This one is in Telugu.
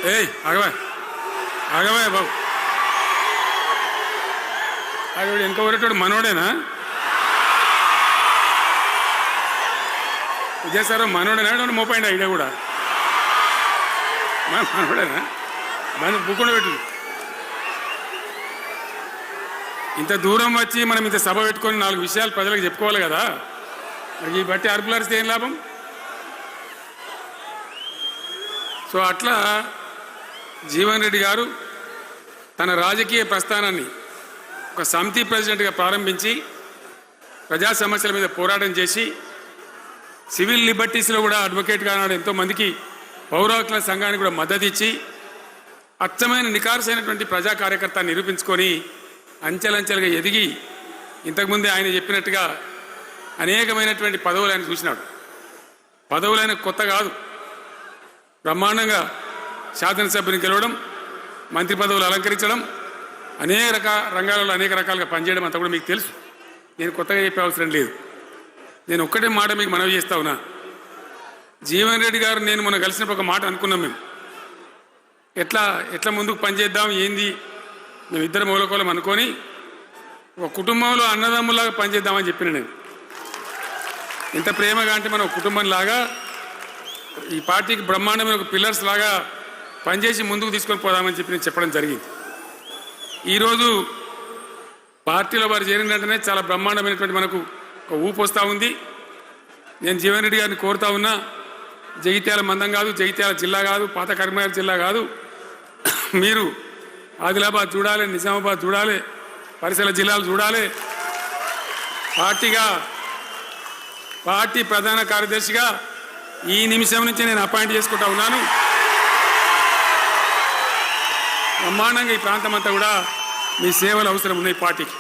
ఏయ్ ఆగవా ఆగవా బాబు ఆగవాడు వెనక ఊరేటోడు మనోడేనా విజయసారు మనోడేనా మోపాయిండి ఐడియా కూడా మనోడేనా మన బుక్కుండా పెట్టు ఇంత దూరం వచ్చి మనం ఇంత సభ పెట్టుకొని 4 విషయాలు ప్రజలకు చెప్పుకోవాలి కదా మరి ఈ బట్టి అరుపులారిస్తే ఏం లాభం సో అట్లా జీవన్ రెడ్డి గారు తన రాజకీయ ప్రస్థానాన్ని ఒక సమితి ప్రెసిడెంట్గా ప్రారంభించి ప్రజా సమస్యల మీద పోరాటం చేసి సివిల్ లిబర్టీస్లో కూడా అడ్వకేట్గా నాడు ఎంతోమందికి పౌర హక్కుల సంఘానికి కూడా మద్దతు ఇచ్చి అచ్చమైన నికార్సైనటువంటి ప్రజా కార్యకర్త నిరూపించుకొని అంచెలంచెలుగా ఎదిగి ఇంతకుముందే ఆయన చెప్పినట్టుగా అనేకమైనటువంటి పదవులు ఆయన చూసినాడు. పదవులు ఆయన కొత్త కాదు. బ్రహ్మాండంగా శాసనసభ్యుని గెలవడం, మంత్రి పదవులు అలంకరించడం, అనేక రంగాలలో అనేక రకాలుగా పనిచేయడం అంతా కూడా మీకు తెలుసు. నేను కొత్తగా చెప్పే అవసరం లేదు. నేను ఒక్కటే మాట మీకు మనవి చేస్తా ఉన్నా. జీవన్ రెడ్డి గారు నేను మొన్న కలిసినప్పుడు ఒక మాట అనుకున్నాం. మేము ఎట్లా ముందుకు పనిచేద్దాం ఏంది మేము ఇద్దరు మూలకోలం అనుకొని ఒక కుటుంబంలో అన్నదమ్ములాగా పనిచేద్దామని చెప్పిన నేను. ఇంత ప్రేమగా అంటే మనం కుటుంబంలాగా ఈ పార్టీకి బ్రహ్మాండమైన ఒక పిల్లర్స్ లాగా పనిచేసి ముందుకు తీసుకొని పోదామని చెప్పి నేను చెప్పడం జరిగింది. ఈరోజు పార్టీలో వారు చేరిన వెంటనే చాలా బ్రహ్మాండమైనటువంటి మనకు ఒక ఊపు వస్తూ ఉంది. నేను జీవన్ రెడ్డి గారిని కోరుతా ఉన్నా, జగిత్యాల మందం కాదు, జగిత్యాల జిల్లా కాదు, పాత కరీంనగర్ జిల్లా కాదు, మీరు ఆదిలాబాద్ చూడాలి, నిజామాబాద్ చూడాలి, పరిసర జిల్లాలు చూడాలి. పార్టీ ప్రధాన కార్యదర్శిగా ఈ నిమిషం నుంచి నేను అపాయింట్ చేసుకుంటా ఉన్నాను. బ్రహ్మాండంగా ఈ ప్రాంతం అంతా కూడా మీ సేవలు అవసరం ఉన్నాయి పార్టీకి.